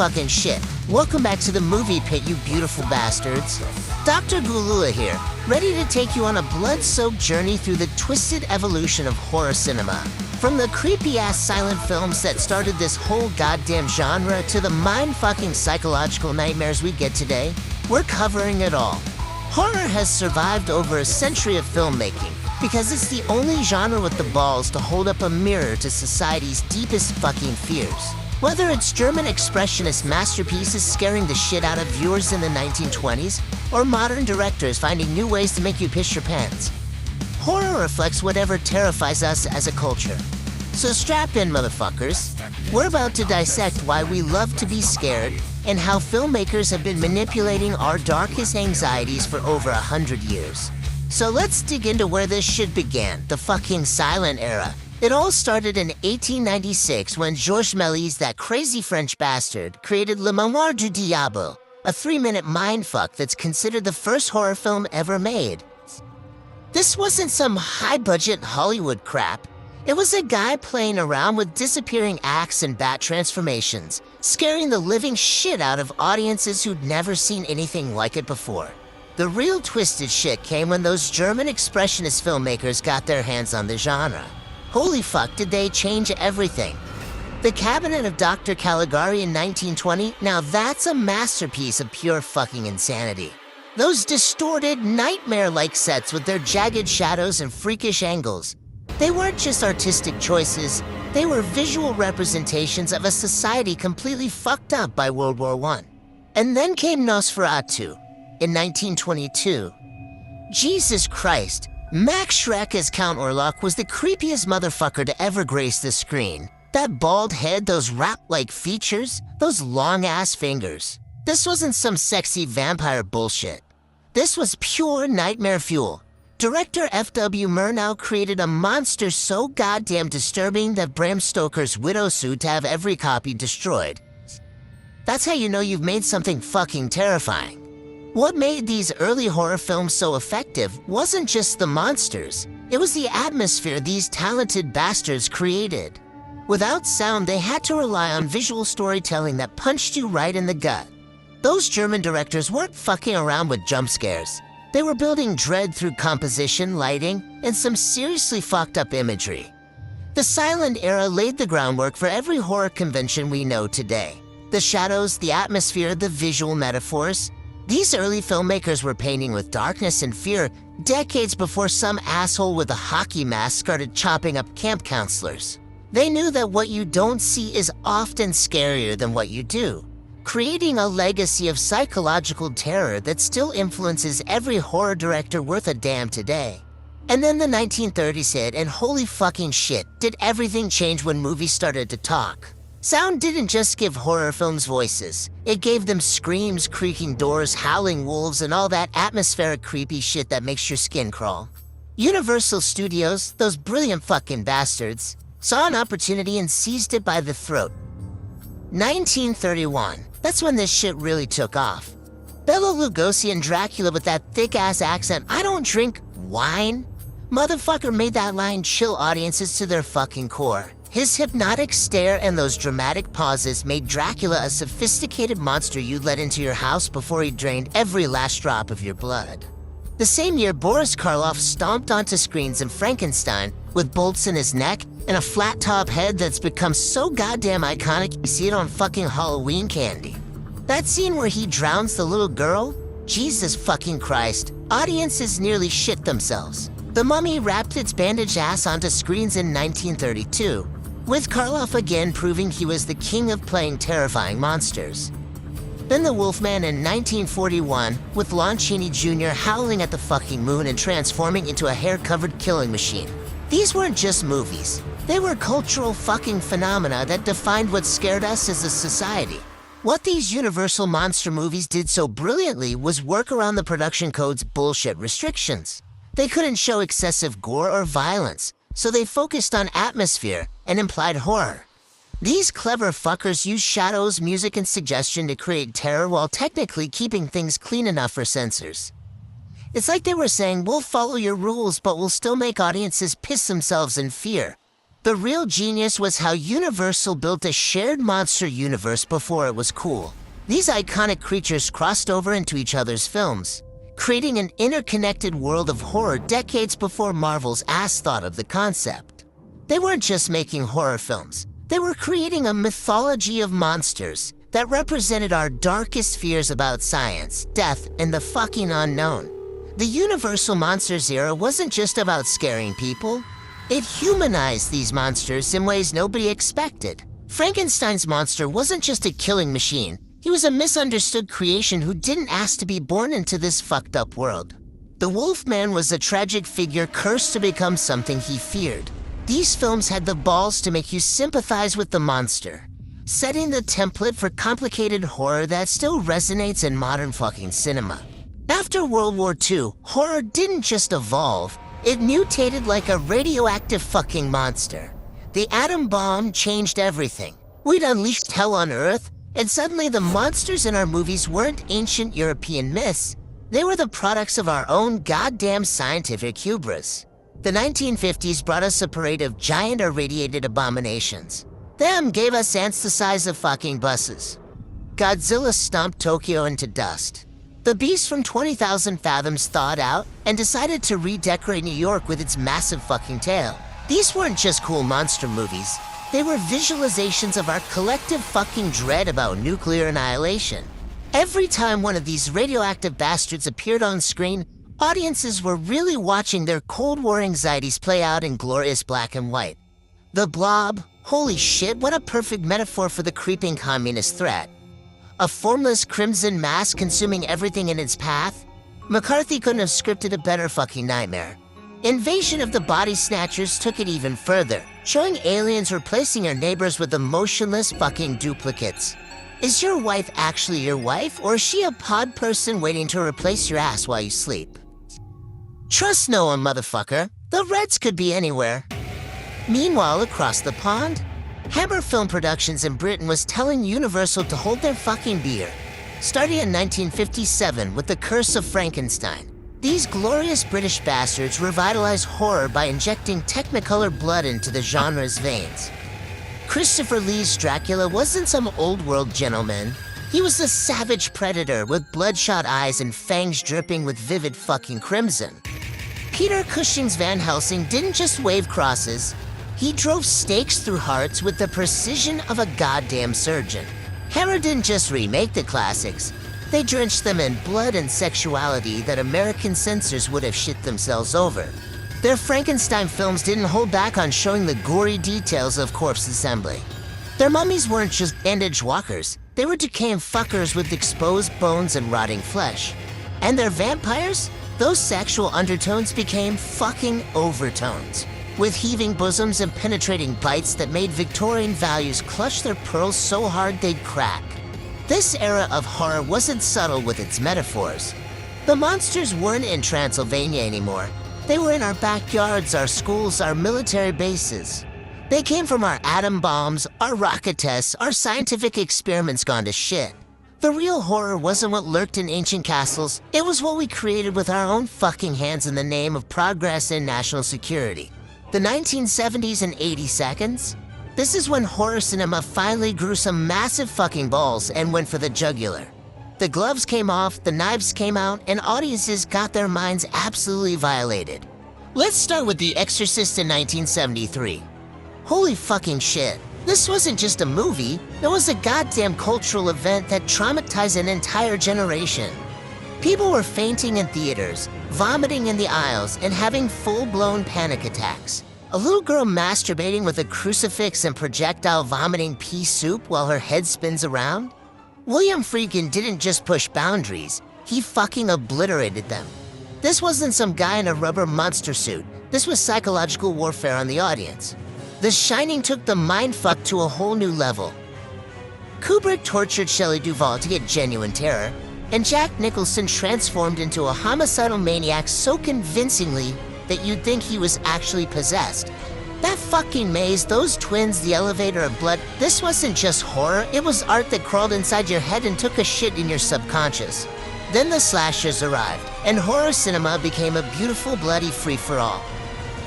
fucking shit. Welcome back to the movie pit, you beautiful bastards. Dr. Ghoulula here, ready to take you on a blood-soaked journey through the twisted evolution of horror cinema. From the creepy-ass silent films that started this whole goddamn genre to the mind-fucking psychological nightmares we get today, we're covering it all. Horror has survived over a century of filmmaking because it's the only genre with the balls to hold up a mirror to society's deepest fucking fears. Whether it's German expressionist masterpieces scaring the shit out of viewers in the 1920s, or modern directors finding new ways to make you piss your pants, horror reflects whatever terrifies us as a culture. So strap in, motherfuckers. We're about to dissect why we love to be scared and how filmmakers have been manipulating our darkest anxieties for over 100 years. So let's dig into where this shit began, the fucking silent era. It all started in 1896 when Georges Méliès, that crazy French bastard, created Le Memoire du Diable, a 3-minute mindfuck that's considered the first horror film ever made. This wasn't some high-budget Hollywood crap. It was a guy playing around with disappearing acts and bat transformations, scaring the living shit out of audiences who'd never seen anything like it before. The real twisted shit came when those German expressionist filmmakers got their hands on the genre. Holy fuck, did they change everything. The Cabinet of Dr. Caligari in 1920, now that's a masterpiece of pure fucking insanity. Those distorted, nightmare-like sets with their jagged shadows and freakish angles. They weren't just artistic choices, they were visual representations of a society completely fucked up by World War I. And then came Nosferatu in 1922. Jesus Christ. Max Schreck as Count Orlok was the creepiest motherfucker to ever grace the screen. That bald head, those rat-like features, those long-ass fingers. This wasn't some sexy vampire bullshit. This was pure nightmare fuel. Director F.W. Murnau created a monster so goddamn disturbing that Bram Stoker's widow sued to have every copy destroyed. That's how you know you've made something fucking terrifying. What made these early horror films so effective wasn't just the monsters, it was the atmosphere these talented bastards created. Without sound, they had to rely on visual storytelling that punched you right in the gut. Those German directors weren't fucking around with jump scares. They were building dread through composition, lighting, and some seriously fucked up imagery. The silent era laid the groundwork for every horror convention we know today. The shadows, the atmosphere, the visual metaphors. These early filmmakers were painting with darkness and fear decades before some asshole with a hockey mask started chopping up camp counselors. They knew that what you don't see is often scarier than what you do, creating a legacy of psychological terror that still influences every horror director worth a damn today. And then the 1930s hit, and holy fucking shit, did everything change when movies started to talk. Sound didn't just give horror films voices. It gave them screams, creaking doors, howling wolves, and all that atmospheric creepy shit that makes your skin crawl. Universal Studios, those brilliant fucking bastards, saw an opportunity and seized it by the throat. 1931, that's when this shit really took off. Bela Lugosi and Dracula with that thick-ass accent, "I don't drink wine." Motherfucker made that line chill audiences to their fucking core. His hypnotic stare and those dramatic pauses made Dracula a sophisticated monster you'd let into your house before he drained every last drop of your blood. The same year, Boris Karloff stomped onto screens in Frankenstein with bolts in his neck and a flat-top head that's become so goddamn iconic you see it on fucking Halloween candy. That scene where he drowns the little girl? Jesus fucking Christ. Audiences nearly shit themselves. The Mummy wrapped its bandaged ass onto screens in 1932. With Karloff again proving he was the king of playing terrifying monsters. Then The Wolfman in 1941, with Lon Chaney Jr. howling at the fucking moon and transforming into a hair-covered killing machine. These weren't just movies. They were cultural fucking phenomena that defined what scared us as a society. What these Universal monster movies did so brilliantly was work around the production code's bullshit restrictions. They couldn't show excessive gore or violence, so they focused on atmosphere and implied horror. These clever fuckers used shadows, music, and suggestion to create terror while technically keeping things clean enough for censors. It's like they were saying, we'll follow your rules, but we'll still make audiences piss themselves in fear. The real genius was how Universal built a shared monster universe before it was cool. These iconic creatures crossed over into each other's films, creating an interconnected world of horror decades before Marvel's ass thought of the concept. They weren't just making horror films. They were creating a mythology of monsters that represented our darkest fears about science, death, and the fucking unknown. The Universal Monsters era wasn't just about scaring people. It humanized these monsters in ways nobody expected. Frankenstein's monster wasn't just a killing machine. He was a misunderstood creation who didn't ask to be born into this fucked up world. The Wolfman was a tragic figure cursed to become something he feared. These films had the balls to make you sympathize with the monster, setting the template for complicated horror that still resonates in modern fucking cinema. After World War II, horror didn't just evolve, it mutated like a radioactive fucking monster. The atom bomb changed everything. We'd unleashed hell on Earth, and suddenly the monsters in our movies weren't ancient European myths. They were the products of our own goddamn scientific hubris. The 1950s brought us a parade of giant irradiated abominations. Them gave us ants the size of fucking buses. Godzilla stomped Tokyo into dust. The beast from 20,000 Fathoms thawed out and decided to redecorate New York with its massive fucking tail. These weren't just cool monster movies. They were visualizations of our collective fucking dread about nuclear annihilation. Every time one of these radioactive bastards appeared on screen, audiences were really watching their Cold War anxieties play out in glorious black and white. The Blob, holy shit, what a perfect metaphor for the creeping communist threat. A formless crimson mass consuming everything in its path? McCarthy couldn't have scripted a better fucking nightmare. Invasion of the Body Snatchers took it even further, showing aliens replacing your neighbors with emotionless fucking duplicates. Is your wife actually your wife, or is she a pod person waiting to replace your ass while you sleep? Trust no one, motherfucker. The Reds could be anywhere. Meanwhile, across the pond, Hammer Film Productions in Britain was telling Universal to hold their fucking beer. Starting in 1957 with The Curse of Frankenstein, these glorious British bastards revitalized horror by injecting Technicolor blood into the genre's veins. Christopher Lee's Dracula wasn't some old-world gentleman. He was a savage predator with bloodshot eyes and fangs dripping with vivid fucking crimson. Peter Cushing's Van Helsing didn't just wave crosses. He drove stakes through hearts with the precision of a goddamn surgeon. Hammer didn't just remake the classics. They drenched them in blood and sexuality that American censors would have shit themselves over. Their Frankenstein films didn't hold back on showing the gory details of corpse assembly. Their mummies weren't just bandaged walkers. They were decaying fuckers with exposed bones and rotting flesh. And their vampires? Those sexual undertones became fucking overtones, with heaving bosoms and penetrating bites that made Victorian values clutch their pearls so hard they'd crack. This era of horror wasn't subtle with its metaphors. The monsters weren't in Transylvania anymore. They were in our backyards, our schools, our military bases. They came from our atom bombs, our rocket tests, our scientific experiments gone to shit. The real horror wasn't what lurked in ancient castles. It was what we created with our own fucking hands in the name of progress and national security. The 1970s and 80 seconds? This is when horror cinema finally grew some massive fucking balls and went for the jugular. The gloves came off, the knives came out, and audiences got their minds absolutely violated. Let's start with The Exorcist in 1973. Holy fucking shit. This wasn't just a movie, it was a goddamn cultural event that traumatized an entire generation. People were fainting in theaters, vomiting in the aisles, and having full-blown panic attacks. A little girl masturbating with a crucifix and projectile vomiting pea soup while her head spins around? William Friedkin didn't just push boundaries, he fucking obliterated them. This wasn't some guy in a rubber monster suit, this was psychological warfare on the audience. The Shining took the mindfuck to a whole new level. Kubrick tortured Shelley Duvall to get genuine terror, and Jack Nicholson transformed into a homicidal maniac so convincingly that you'd think he was actually possessed. That fucking maze, those twins, the elevator of blood, this wasn't just horror, it was art that crawled inside your head and took a shit in your subconscious. Then the slashers arrived, and horror cinema became a beautiful bloody free-for-all.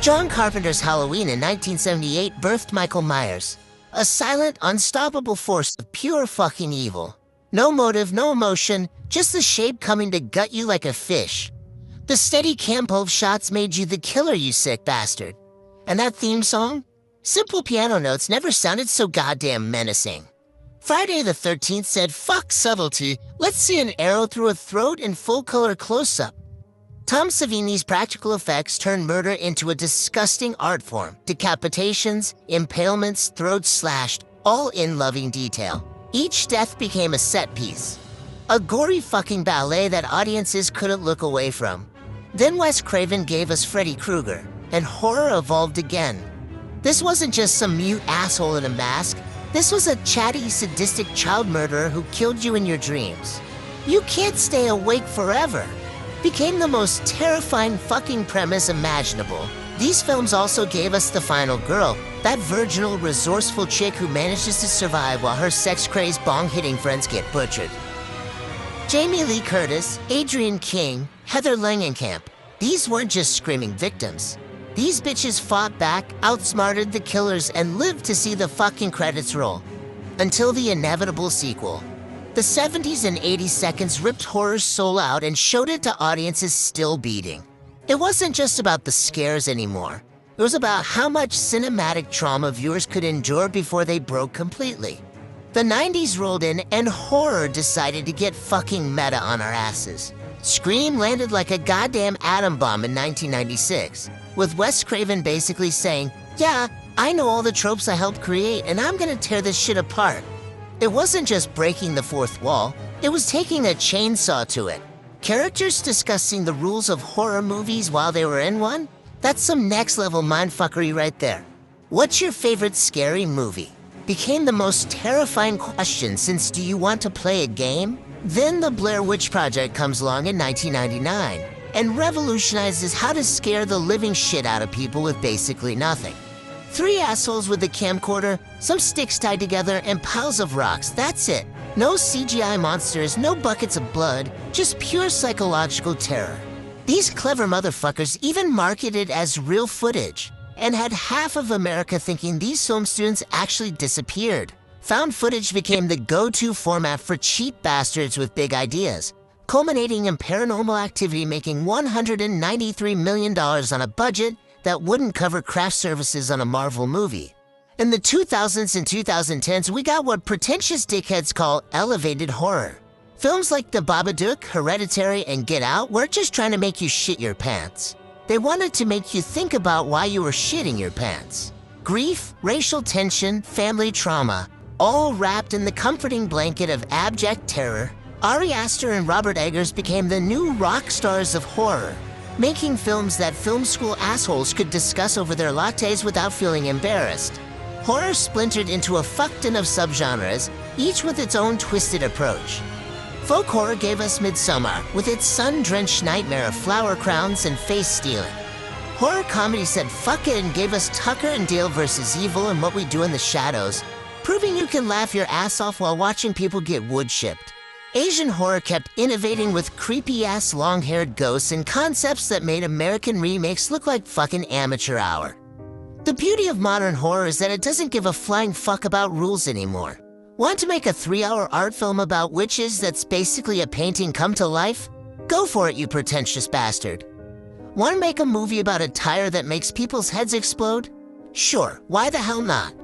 John Carpenter's Halloween in 1978 birthed Michael Myers, a silent, unstoppable force of pure fucking evil. No motive, no emotion, just the shape coming to gut you like a fish. The steady campo shots made you the killer, you sick bastard. And that theme song? Simple piano notes never sounded so goddamn menacing. Friday the 13th said, "Fuck subtlety, let's see an arrow through a throat in full-color close-up." Tom Savini's practical effects turned murder into a disgusting art form. Decapitations, impalements, throats slashed, all in loving detail. Each death became a set piece. A gory fucking ballet that audiences couldn't look away from. Then Wes Craven gave us Freddy Krueger, and horror evolved again. This wasn't just some mute asshole in a mask. This was a chatty, sadistic child murderer who killed you in your dreams. "You can't stay awake forever" became the most terrifying fucking premise imaginable. These films also gave us The Final Girl, that virginal, resourceful chick who manages to survive while her sex-crazed bong-hitting friends get butchered. Jamie Lee Curtis, Adrienne King, Heather Langenkamp. These weren't just screaming victims. These bitches fought back, outsmarted the killers, and lived to see the fucking credits roll. Until the inevitable sequel. The 70s and 80s seconds ripped horror's soul out and showed it to audiences still beating. It wasn't just about the scares anymore. It was about how much cinematic trauma viewers could endure before they broke completely. The 90s rolled in and horror decided to get fucking meta on our asses. Scream landed like a goddamn atom bomb in 1996, with Wes Craven basically saying, "Yeah, I know all the tropes I helped create and I'm gonna tear this shit apart." It wasn't just breaking the fourth wall, it was taking a chainsaw to it. Characters discussing the rules of horror movies while they were in one? That's some next level mindfuckery right there. What's your favorite scary movie? Became the most terrifying question since Do You Want to Play a Game? Then the Blair Witch Project comes along in 1999 and revolutionizes how to scare the living shit out of people with basically nothing. 3 assholes with a camcorder, some sticks tied together, and piles of rocks, that's it. No CGI monsters, no buckets of blood, just pure psychological terror. These clever motherfuckers even marketed as real footage, and had half of America thinking these film students actually disappeared. Found footage became the go-to format for cheap bastards with big ideas, culminating in Paranormal Activity making $193 million on a budget that wouldn't cover craft services on a Marvel movie. In the 2000s and 2010s, we got what pretentious dickheads call elevated horror. Films like The Babadook, Hereditary, and Get Out weren't just trying to make you shit your pants. They wanted to make you think about why you were shitting your pants. Grief, racial tension, family trauma, all wrapped in the comforting blanket of abject terror. Ari Aster and Robert Eggers became the new rock stars of horror, making films that film school assholes could discuss over their lattes without feeling embarrassed. Horror splintered into a fuckton of subgenres, each with its own twisted approach. Folk horror gave us Midsommar, with its sun-drenched nightmare of flower crowns and face stealing. Horror comedy said fuck it and gave us Tucker and Dale vs. Evil and What We Do in the Shadows, proving you can laugh your ass off while watching people get wood chipped. Asian horror kept innovating with creepy-ass long-haired ghosts and concepts that made American remakes look like fucking amateur hour. The beauty of modern horror is that it doesn't give a flying fuck about rules anymore. Want to make a 3-hour art film about witches that's basically a painting come to life? Go for it, you pretentious bastard. Want to make a movie about a tire that makes people's heads explode? Sure, why the hell not?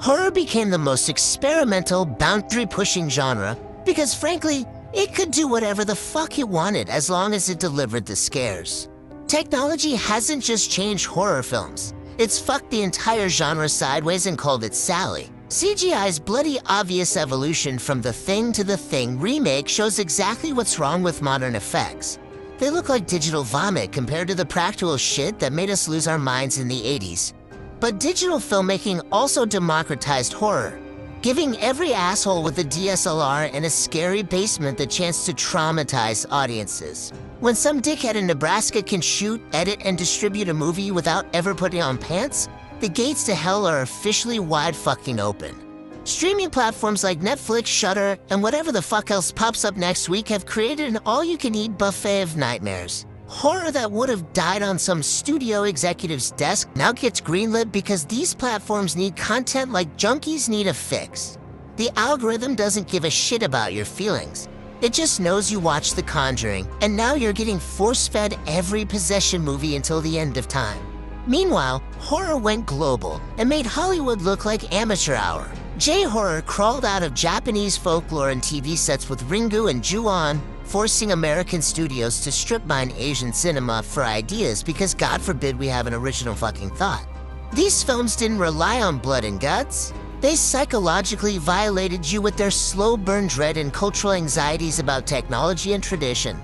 Horror became the most experimental, boundary-pushing genre because, frankly, it could do whatever the fuck it wanted as long as it delivered the scares. Technology hasn't just changed horror films. It's fucked the entire genre sideways and called it Sally. CGI's bloody obvious evolution from The Thing to The Thing remake shows exactly what's wrong with modern effects. They look like digital vomit compared to the practical shit that made us lose our minds in the 80s. But digital filmmaking also democratized horror, giving every asshole with a DSLR and a scary basement the chance to traumatize audiences. When some dickhead in Nebraska can shoot, edit, and distribute a movie without ever putting on pants, the gates to hell are officially wide fucking open. Streaming platforms like Netflix, Shudder, and whatever the fuck else pops up next week have created an all-you-can-eat buffet of nightmares. Horror that would have died on some studio executive's desk now gets greenlit because these platforms need content like junkies need a fix. The algorithm doesn't give a shit about your feelings. It just knows you watched The Conjuring, and now you're getting force-fed every possession movie until the end of time. Meanwhile, horror went global and made Hollywood look like amateur hour. J-horror crawled out of Japanese folklore and TV sets with Ringu and Ju-on, forcing American studios to strip mine Asian cinema for ideas because God forbid we have an original fucking thought. These films didn't rely on blood and guts. They psychologically violated you with their slow burn dread and cultural anxieties about technology and tradition.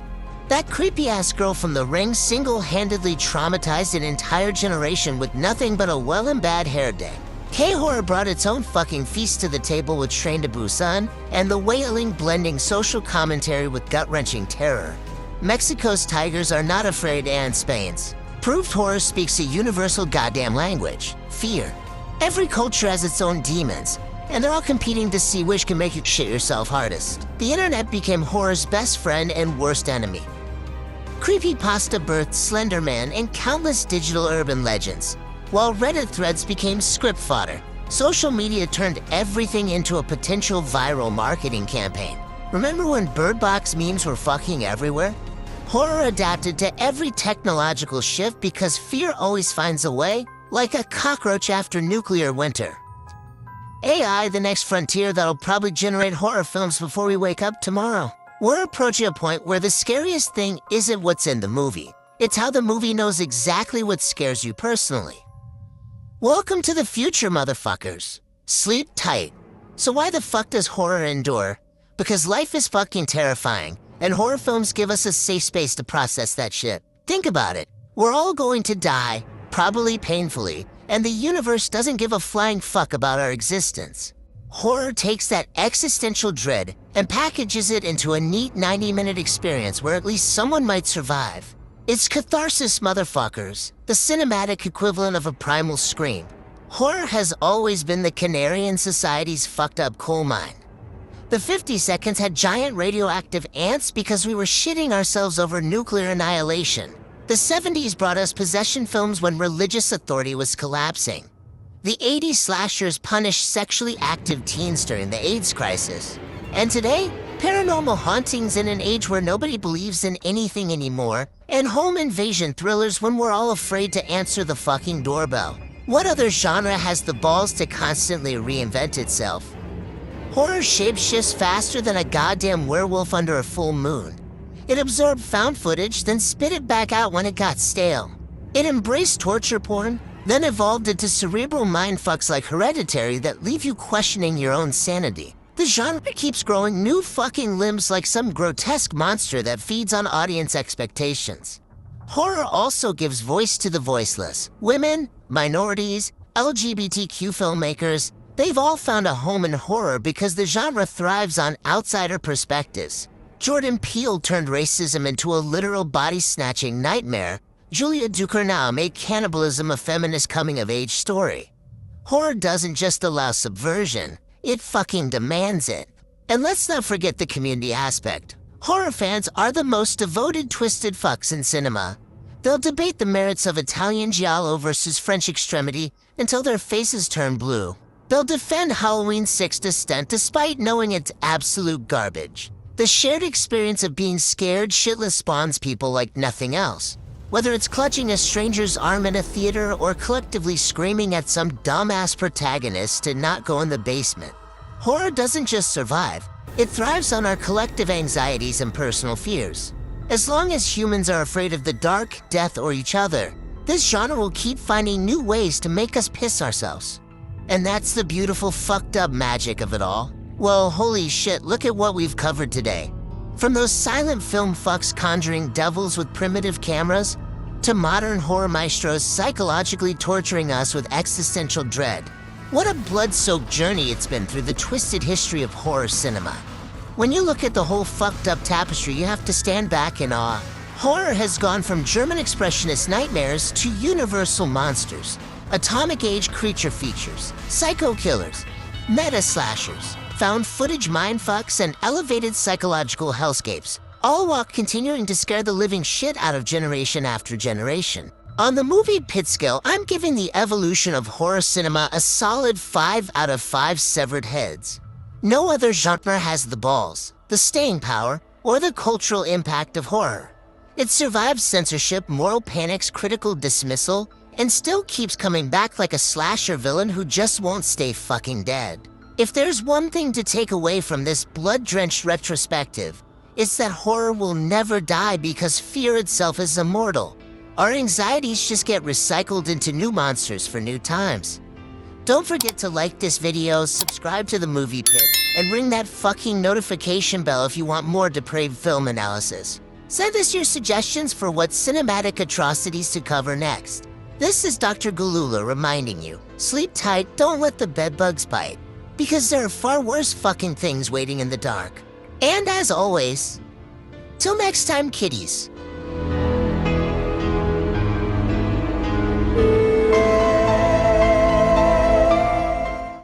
That creepy-ass girl from The Ring single-handedly traumatized an entire generation with nothing but a well and bad hair day. K-horror brought its own fucking feast to the table with Train to Busan and the wailing blending social commentary with gut-wrenching terror. Mexico's tigers are not afraid and Spain's. Proved horror speaks a universal goddamn language, fear. Every culture has its own demons, and they're all competing to see which can make you shit yourself hardest. The internet became horror's best friend and worst enemy. Creepypasta birthed Slender Man and countless digital urban legends, while Reddit threads became script fodder. Social media turned everything into a potential viral marketing campaign. Remember when Bird Box memes were fucking everywhere? Horror adapted to every technological shift because fear always finds a way, like a cockroach after nuclear winter. AI, the next frontier that'll probably generate horror films before we wake up tomorrow. We're approaching a point where the scariest thing isn't what's in the movie. It's how the movie knows exactly what scares you personally. Welcome to the future, motherfuckers. Sleep tight. So why the fuck does horror endure? Because life is fucking terrifying, and horror films give us a safe space to process that shit. Think about it. We're all going to die, probably painfully, and the universe doesn't give a flying fuck about our existence. Horror takes that existential dread and packages it into a neat 90-minute experience where at least someone might survive. It's catharsis, motherfuckers, the cinematic equivalent of a primal scream. Horror has always been the canary in society's fucked up coal mine. The 50 seconds had giant radioactive ants because we were shitting ourselves over nuclear annihilation. The 70s brought us possession films when religious authority was collapsing. The 80s slashers punished sexually active teens during the AIDS crisis. And today, paranormal hauntings in an age where nobody believes in anything anymore, and home invasion thrillers when we're all afraid to answer the fucking doorbell. What other genre has the balls to constantly reinvent itself? Horror shapeshifts faster than a goddamn werewolf under a full moon. It absorbed found footage, then spit it back out when it got stale. It embraced torture porn, then evolved into cerebral mindfucks like Hereditary that leave you questioning your own sanity. The genre keeps growing new fucking limbs like some grotesque monster that feeds on audience expectations. Horror also gives voice to the voiceless. Women, minorities, LGBTQ filmmakers, they've all found a home in horror because the genre thrives on outsider perspectives. Jordan Peele turned racism into a literal body-snatching nightmare. Julia Ducournau made cannibalism a feminist coming-of-age story. Horror doesn't just allow subversion, it fucking demands it. And let's not forget the community aspect. Horror fans are the most devoted twisted fucks in cinema. They'll debate the merits of Italian giallo versus French extremity until their faces turn blue. They'll defend Halloween 6 Descent despite knowing it's absolute garbage. The shared experience of being scared shitless spawns people like nothing else. Whether it's clutching a stranger's arm in a theater or collectively screaming at some dumbass protagonist to not go in the basement. Horror doesn't just survive, it thrives on our collective anxieties and personal fears. As long as humans are afraid of the dark, death, or each other, this genre will keep finding new ways to make us piss ourselves. And that's the beautiful fucked up magic of it all. Well, holy shit, look at what we've covered today. From those silent film fucks conjuring devils with primitive cameras, to modern horror maestros psychologically torturing us with existential dread. What a blood-soaked journey it's been through the twisted history of horror cinema. When you look at the whole fucked up tapestry, you have to stand back in awe. Horror has gone from German expressionist nightmares to universal monsters, atomic-age creature features, psycho killers, meta-slashers, found footage mindfucks, and elevated psychological hellscapes. all while continuing to scare the living shit out of generation after generation. On the movie pit scale, I'm giving the evolution of horror cinema a solid 5 out of 5 severed heads. No other genre has the balls, the staying power, or the cultural impact of horror. It survives censorship, moral panics, critical dismissal, and still keeps coming back like a slasher villain who just won't stay fucking dead. If there's one thing to take away from this blood-drenched retrospective, it's that horror will never die because fear itself is immortal. Our anxieties just get recycled into new monsters for new times. Don't forget to like this video, subscribe to the Movie Pit, and ring that fucking notification bell if you want more depraved film analysis. Send us your suggestions for what cinematic atrocities to cover next. This is Dr. Ghoulula reminding you, sleep tight, don't let the bedbugs bite, because there are far worse fucking things waiting in the dark. And as always, till next time, kiddies.